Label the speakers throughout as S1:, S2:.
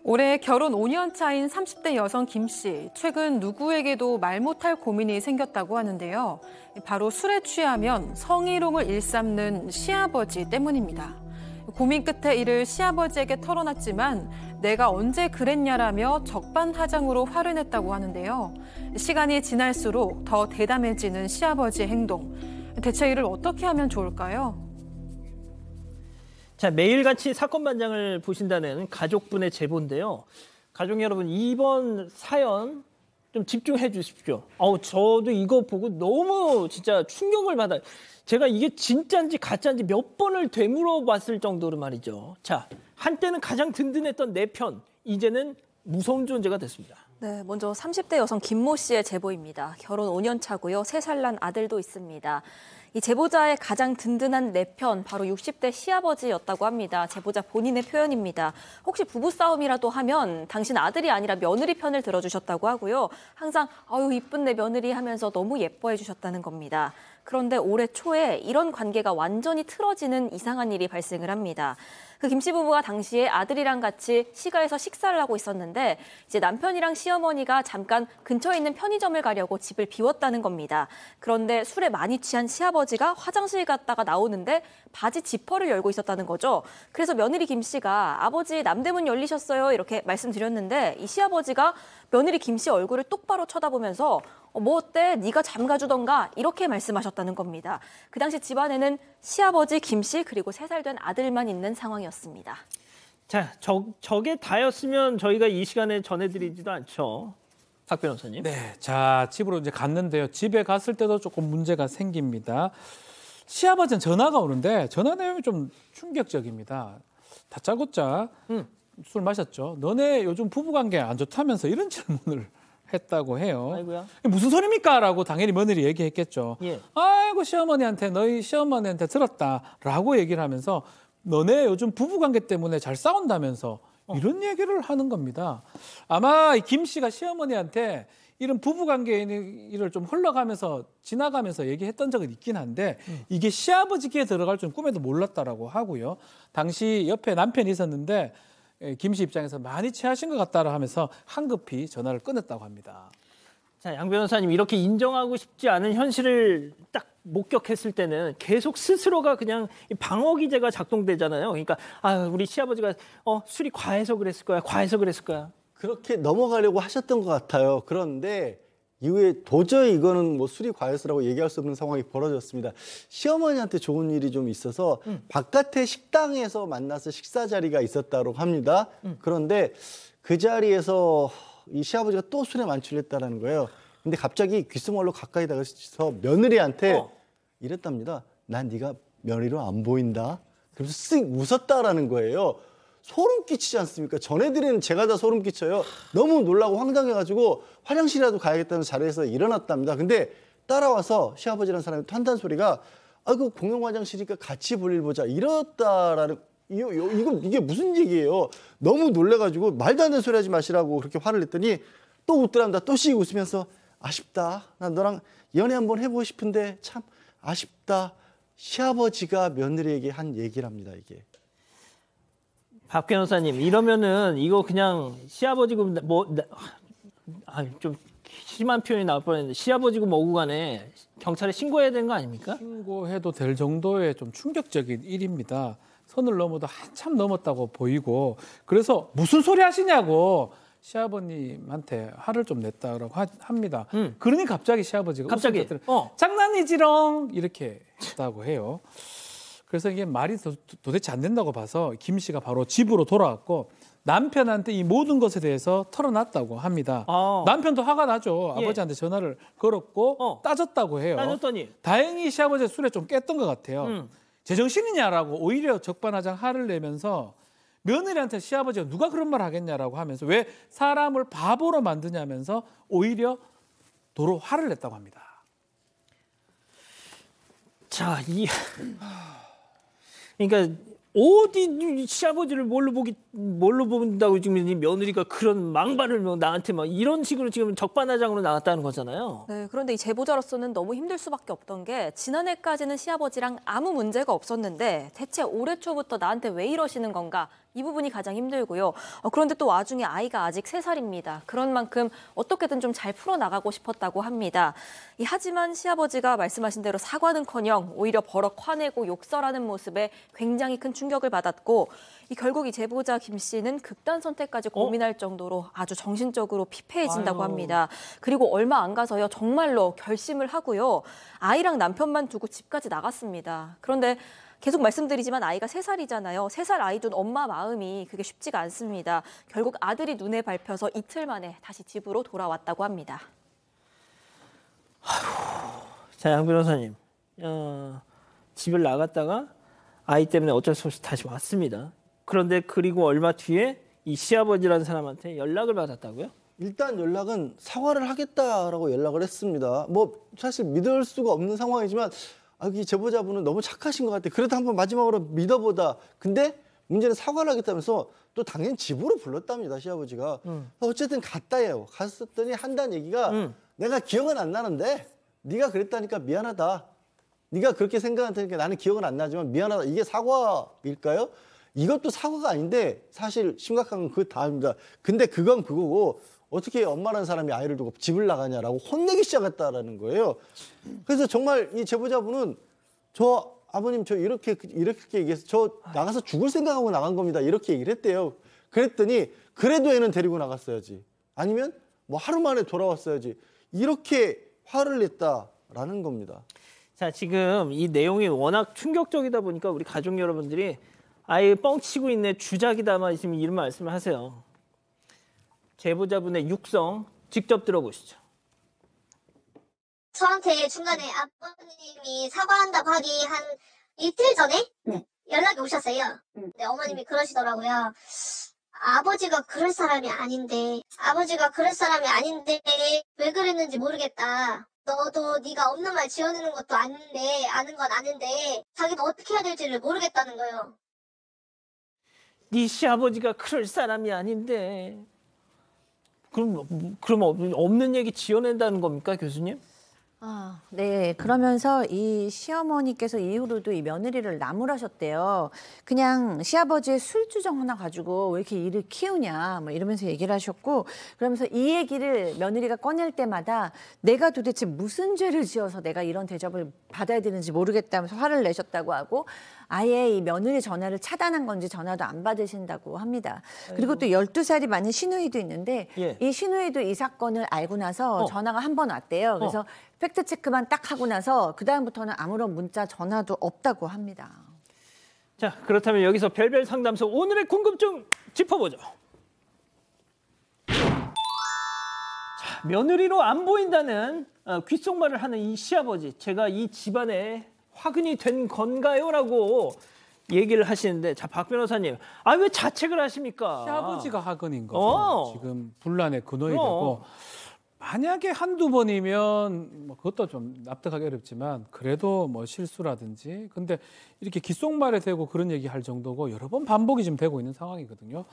S1: 올해 결혼 5년 차인 30대 여성 김 씨. 최근 누구에게도 말 못할 고민이 생겼다고 하는데요. 바로 술에 취하면 성희롱을 일삼는 시아버지 때문입니다. 고민 끝에 이를 시아버지에게 털어놨지만 내가 언제 그랬냐라며 적반하장으로 화를 냈다고 하는데요. 시간이 지날수록 더 대담해지는 시아버지의 행동. 대체 이를 어떻게 하면 좋을까요?
S2: 자, 매일같이 사건 반장을 보신다는 가족분의 제보인데요. 가족 여러분, 이번 사연 좀 집중해 주십시오. 저도 이거 보고 너무 진짜 충격을 받아요. 제가 이게 진짜인지 가짜인지 몇 번을 되물어봤을 정도로 말이죠. 자, 한때는 가장 든든했던 내 편, 이제는 무서운 존재가 됐습니다.
S3: 네, 먼저 30대 여성 김모 씨의 제보입니다. 결혼 5년 차고요. 3살 난 아들도 있습니다. 이 제보자의 가장 든든한 내 편, 바로 60대 시아버지였다고 합니다. 제보자 본인의 표현입니다. 혹시 부부싸움이라도 하면 당신 아들이 아니라 며느리 편을 들어주셨다고 하고요. 항상 아유 이쁜 내 며느리 하면서 너무 예뻐해 주셨다는 겁니다. 그런데 올해 초에 이런 관계가 완전히 틀어지는 이상한 일이 발생을 합니다. 그 김 씨 부부가 당시에 아들이랑 같이 시가에서 식사를 하고 있었는데 이제 남편이랑 시어머니가 잠깐 근처에 있는 편의점을 가려고 집을 비웠다는 겁니다. 그런데 술에 많이 취한 시아버지가 화장실 갔다가 나오는데 바지 지퍼를 열고 있었다는 거죠. 그래서 며느리 김 씨가 아버지 남대문 열리셨어요 이렇게 말씀드렸는데 이 시아버지가 며느리 김 씨 얼굴을 똑바로 쳐다보면서 뭐 어때? 네가 잠가주던가 이렇게 말씀하셨다는 겁니다. 그 당시 집안에는 시아버지 김 씨 그리고 3살 된 아들만 있는 상황이었습니다.
S2: 자, 저게 다였으면 저희가 이 시간에 전해드리지도 않죠. 박 변호사님.
S4: 네, 자 집으로 이제 갔는데요. 집에 갔을 때도 조금 문제가 생깁니다. 시아버지는 전화가 오는데 전화 내용이 좀 충격적입니다. 다짜고짜 술 마셨죠. 너네 요즘 부부관계 안 좋다면서 이런 질문을 했다고 해요.
S2: 아이고야.
S4: 무슨 소리입니까? 라고 당연히 며느리 얘기했겠죠.
S2: 예.
S4: 아이고 시어머니한테 너희 시어머니한테 들었다라고 얘기를 하면서 너네 요즘 부부관계 때문에 잘 싸운다면서 이런 얘기를 하는 겁니다. 아마 김 씨가 시어머니한테 이런 부부관계 일을 좀 흘러가면서 지나가면서 얘기했던 적은 있긴 한데 이게 시아버지 귀에 들어갈 줄 꿈에도 몰랐다라고 하고요. 당시 옆에 남편이 있었는데 김 씨 입장에서 많이 취하신 것 같다라 하면서 한급히 전화를 끊었다고 합니다.
S2: 자, 양 변호사님, 이렇게 인정하고 싶지 않은 현실을 딱 목격했을 때는 계속 스스로가 그냥 방어 기제가 작동되잖아요. 그러니까 우리 시아버지가 술이 과해서 그랬을 거야. 과해서 그랬을 거야.
S5: 그렇게 넘어가려고 하셨던 것 같아요. 그런데 이후에 도저히 이거는 뭐 술이 과해서라고 얘기할 수 없는 상황이 벌어졌습니다. 시어머니한테 좋은 일이 좀 있어서 바깥의 식당에서 만나서 식사 자리가 있었다고 합니다. 그런데 그 자리에서 이 시아버지가 또 술에 만취했다는 거예요. 근데 갑자기 귓속말로 가까이 다가서 며느리한테 이랬답니다. 난 네가 며느리로 안 보인다. 그래서 쓱 웃었다라는 거예요. 소름 끼치지 않습니까? 전해드리는 제가 다 소름 끼쳐요. 너무 놀라고 황당해가지고 화장실이라도 가야겠다는 자리에서 일어났답니다. 근데 따라와서 시아버지라는 사람이 한단 소리가 그 공용 화장실이니까 같이 볼일 보자 이랬다라는 이게 무슨 얘기예요? 너무 놀래가지고 말도 안 되는 소리 하지 마시라고 그렇게 화를 냈더니 또 웃더랍니다. 또 씩 웃으면서 아쉽다. 난 너랑 연애 한번 해보고 싶은데 참 아쉽다. 시아버지가 며느리에게 한 얘기랍니다. 이게.
S2: 박 변호사님, 이러면은 이거 그냥 시아버지고 좀 심한 표현이 나올 뻔했는데 시아버지고 뭐고 간에 경찰에 신고해야 되는 거 아닙니까?
S4: 신고해도 될 정도의 좀 충격적인 일입니다. 선을 넘어도 한참 넘었다고 보이고 그래서 무슨 소리 하시냐고 시아버님한테 화를 좀 냈다고 합니다. 그러니 갑자기 시아버지가 장난이지롱 이렇게 했다고 해요. 그래서 이게 말이 도대체 안 된다고 봐서 김 씨가 바로 집으로 돌아왔고 남편한테 이 모든 것에 대해서 털어놨다고 합니다. 남편도 화가 나죠.
S2: 예.
S4: 아버지한테 전화를 걸었고 따졌다고 해요.
S2: 따졌더니
S4: 다행히 시아버지가 술에 좀 깼던 것 같아요. 제정신이냐라고 오히려 적반하장 화를 내면서 며느리한테 시아버지가 누가 그런 말 하겠냐라고 하면서 왜 사람을 바보로 만드냐면서 오히려 도로 화를 냈다고 합니다.
S2: 자, 그러니까 어디 시아버지를 뭘로 본다고 지금 이 며느리가 그런 망발을 나한테 막 이런 식으로 지금 적반하장으로 나왔다는 거잖아요.
S3: 네, 그런데 이 제보자로서는 너무 힘들 수밖에 없던 게 지난해까지는 시아버지랑 아무 문제가 없었는데 대체 올해 초부터 나한테 왜 이러시는 건가 이 부분이 가장 힘들고요. 그런데 또 와중에 아이가 아직 3살입니다. 그런 만큼 어떻게든 좀 잘 풀어나가고 싶었다고 합니다. 하지만 시아버지가 말씀하신 대로 사과는커녕 오히려 버럭 화내고 욕설하는 모습에 굉장히 큰 충격을 받았고 결국 이 제보자 김 씨는 극단 선택까지 고민할 정도로 아주 정신적으로 피폐해진다고 합니다. 그리고 얼마 안 가서요. 정말로 결심을 하고요. 아이랑 남편만 두고 집까지 나갔습니다. 그런데 계속 말씀드리지만 아이가 3살이잖아요. 3살 아이 둔 엄마 마음이 그게 쉽지가 않습니다. 결국 아들이 눈에 밟혀서 이틀 만에 다시 집으로 돌아왔다고 합니다.
S2: 자, 양 변호사님. 집을 나갔다가 아이 때문에 어쩔 수 없이 다시 왔습니다. 그런데 그리고 얼마 뒤에 이 시아버지라는 사람한테 연락을 받았다고요?
S5: 일단 연락은 사과를 하겠다라고 연락을 했습니다. 뭐 사실 믿을 수가 없는 상황이지만 이 제보자분은 너무 착하신 것 같아. 그래도 한번 마지막으로 믿어보다. 근데 문제는 사과를 하겠다면서 또 당연히 집으로 불렀답니다, 시아버지가. 어쨌든 갔다예요. 갔었더니 한다는 얘기가 내가 기억은 안 나는데 네가 그랬다니까 미안하다. 네가 그렇게 생각한다니까 나는 기억은 안 나지만 미안하다. 이게 사과일까요? 이것도 사과가 아닌데 사실 심각한 건 그 다음입니다. 근데 그건 그거고 어떻게 엄마라는 사람이 아이를 두고 집을 나가냐라고 혼내기 시작했다라는 거예요. 그래서 정말 이 제보자분은 저 아버님 저 이렇게 얘기해서 저 나가서 죽을 생각하고 나간 겁니다. 이렇게 얘기를 했대요. 그랬더니 그래도 애는 데리고 나갔어야지. 아니면 뭐 하루 만에 돌아왔어야지. 이렇게 화를 냈다라는 겁니다.
S2: 자, 지금 이 내용이 워낙 충격적이다 보니까 우리 가족 여러분들이 아예 뻥치고 있네, 주작이다만 지금 이런 말씀을 하세요. 제보자분의 육성 직접 들어보시죠.
S6: 저한테 중간에 아버님이 사과한다고 하기 한 이틀 전에 연락이 오셨어요. 근데 어머님이 그러시더라고요. 아버지가 그럴 사람이 아닌데 왜 그랬는지 모르겠다. 너도 네가 없는 말 지어내는 것도 아는데 아는 건 아는데 자기도 어떻게 해야 될지를 모르겠다는 거예요.
S2: 네 시아버지가 그럴 사람이 아닌데 그럼 없는 얘기 지어낸다는 겁니까, 교수님?
S7: 네. 그러면서 이 시어머니께서 이후로도 이 며느리를 나무라셨대요. 그냥 시아버지의 술주정 하나 가지고 왜 이렇게 일을 키우냐 뭐 이러면서 얘기를 하셨고, 그러면서 이 얘기를 며느리가 꺼낼 때마다 내가 도대체 무슨 죄를 지어서 내가 이런 대접을 받아야 되는지 모르겠다면서 화를 내셨다고 하고, 아예 이 며느리 전화를 차단한 건지 전화도 안 받으신다고 합니다. 그리고 또 12살이 많은 시누이도 있는데 이 시누이도 이 사건을 알고 나서 전화가 한 번 왔대요. 그래서 팩트체크만 딱 하고 나서 그다음부터는 아무런 문자, 전화도 없다고 합니다.
S2: 자, 그렇다면 여기서 별별 상담소 오늘의 궁금증 짚어보죠. 자, 며느리로 안 보인다는 귓속말을 하는 이 시아버지, 제가 이 집안에 화근이 된 건가요? 라고 얘기를 하시는데, 자, 박 변호사님, 왜 자책을 하십니까?
S4: 시아버지가 화근인 거죠. 지금 분란의 근원이 되고, 만약에 한두 번이면 뭐 그것도 좀 납득하기 어렵지만 그래도 뭐 실수라든지, 근데 이렇게 귓속말에 대고 그런 얘기할 정도고 여러 번 반복이 지금 되고 있는 상황이거든요.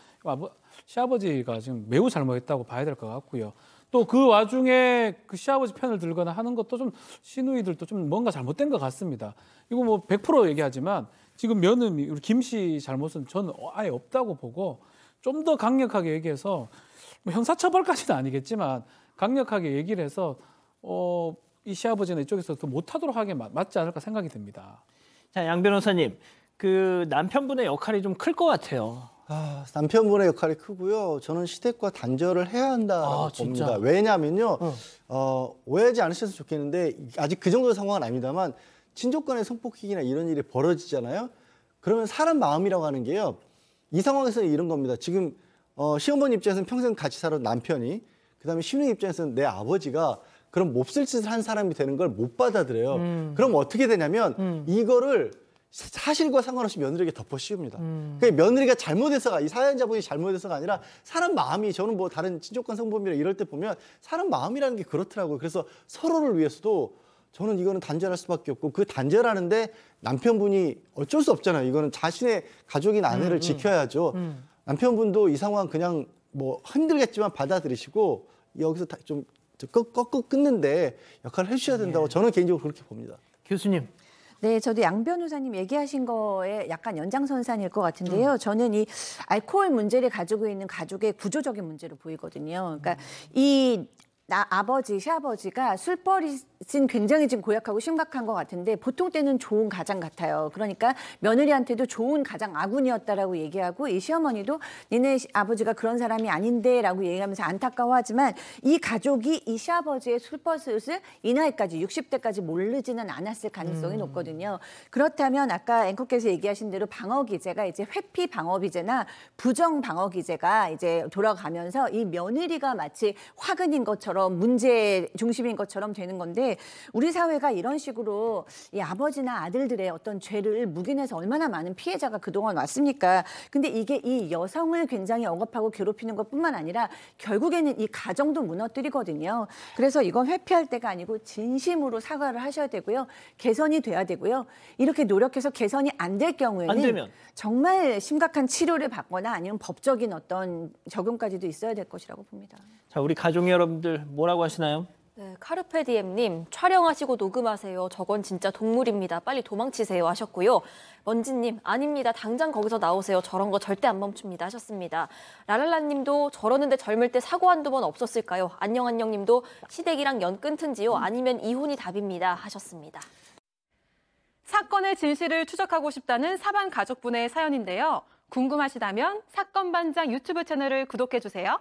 S4: 시아버지가 지금 매우 잘못했다고 봐야 될 것 같고요. 또 그 와중에 그 시아버지 편을 들거나 하는 것도 좀 시누이들도 좀 뭔가 잘못된 것 같습니다. 이거 뭐 100% 얘기하지만 지금 며느리 우리 김 씨 잘못은 저는 아예 없다고 보고, 좀 더 강력하게 얘기해서 뭐 형사처벌까지는 아니겠지만 강력하게 얘기를 해서 이 시아버지는 이쪽에서 더 못하도록 하게 맞지 않을까 생각이 듭니다.
S2: 자, 양 변호사님, 그 남편분의 역할이 좀 클 것 같아요.
S5: 남편분의 역할이 크고요. 저는 시댁과 단절을 해야 한다고 봅니다. 왜냐하면요, 오해하지 않으셨으면 좋겠는데 아직 그 정도 상황은 아닙니다만 친족 간의 성폭행이나 이런 일이 벌어지잖아요. 그러면 사람 마음이라고 하는 게요, 이 상황에서는 이런 겁니다. 지금 시어머니 입장에서는 평생 같이 살았던 남편이, 그다음에 시누이 입장에서는 내 아버지가 그런 몹쓸 짓을 한 사람이 되는 걸 못 받아들여요. 그럼 어떻게 되냐면 이거를 사실과 상관없이 며느리에게 덮어 씌웁니다. 그러니까 며느리가 잘못해서가, 이 사연자분이 잘못해서가 아니라 사람 마음이, 저는 뭐 다른 친족간 성범죄나 이럴 때 보면 사람 마음이라는 게 그렇더라고요. 그래서 서로를 위해서도 저는 이거는 단절할 수밖에 없고, 그 단절하는데 남편분이 어쩔 수 없잖아요. 이거는 자신의 가족인 아내를 지켜야죠. 남편분도 이 상황 그냥 뭐 힘들겠지만 받아들이시고 여기서 좀 꺾고 끊는데 역할을 해주셔야 된다고 저는 개인적으로 그렇게 봅니다.
S2: 교수님.
S7: 네, 저도 양 변호사님 얘기하신 거에 약간 연장선상일 것 같은데요. 저는 이 알코올 문제를 가지고 있는 가족의 구조적인 문제로 보이거든요. 그러니까 아버지, 시아버지가 술버릇은 굉장히 지금 고약하고 심각한 것 같은데 보통 때는 좋은 가장 같아요. 그러니까 며느리한테도 좋은 가장 아군이었다라고 얘기하고 이 시어머니도 니네 아버지가 그런 사람이 아닌데라고 얘기하면서 안타까워하지만 이 가족이 이 시아버지의 술버릇을 이 나이까지 60대까지 모르지는 않았을 가능성이 높거든요. 그렇다면 아까 앵커께서 얘기하신 대로 방어기제가 이제 회피 방어기제나 부정 방어기제가 이제 돌아가면서 이 며느리가 마치 화근인 것처럼 문제 중심인 것처럼 되는 건데 우리 사회가 이런 식으로 이 아버지나 아들들의 어떤 죄를 묵인해서 얼마나 많은 피해자가 그동안 왔습니까? 근데 이게 이 여성을 굉장히 억압하고 괴롭히는 것뿐만 아니라 결국에는 이 가정도 무너뜨리거든요. 그래서 이건 회피할 때가 아니고 진심으로 사과를 하셔야 되고요. 개선이 돼야 되고요. 이렇게 노력해서 개선이 안 될 경우에는
S2: 안 되면
S7: 정말 심각한 치료를 받거나 아니면 법적인 어떤 적용까지도 있어야 될 것이라고 봅니다.
S2: 자, 우리 가족 여러분들 뭐라고 하시나요?
S3: 네, 카르페디엠님 촬영하시고 녹음하세요. 저건 진짜 동물입니다. 빨리 도망치세요 하셨고요. 먼지님 아닙니다. 당장 거기서 나오세요. 저런 거 절대 안 멈춥니다 하셨습니다. 라랄라님도 저러는데 젊을 때 사고 한두 번 없었을까요? 안녕님도 시댁이랑 연 끊든지요. 아니면 이혼이 답입니다 하셨습니다.
S1: 사건의 진실을 추적하고 싶다는 사반 가족분의 사연인데요. 궁금하시다면 사건반장 유튜브 채널을 구독해주세요.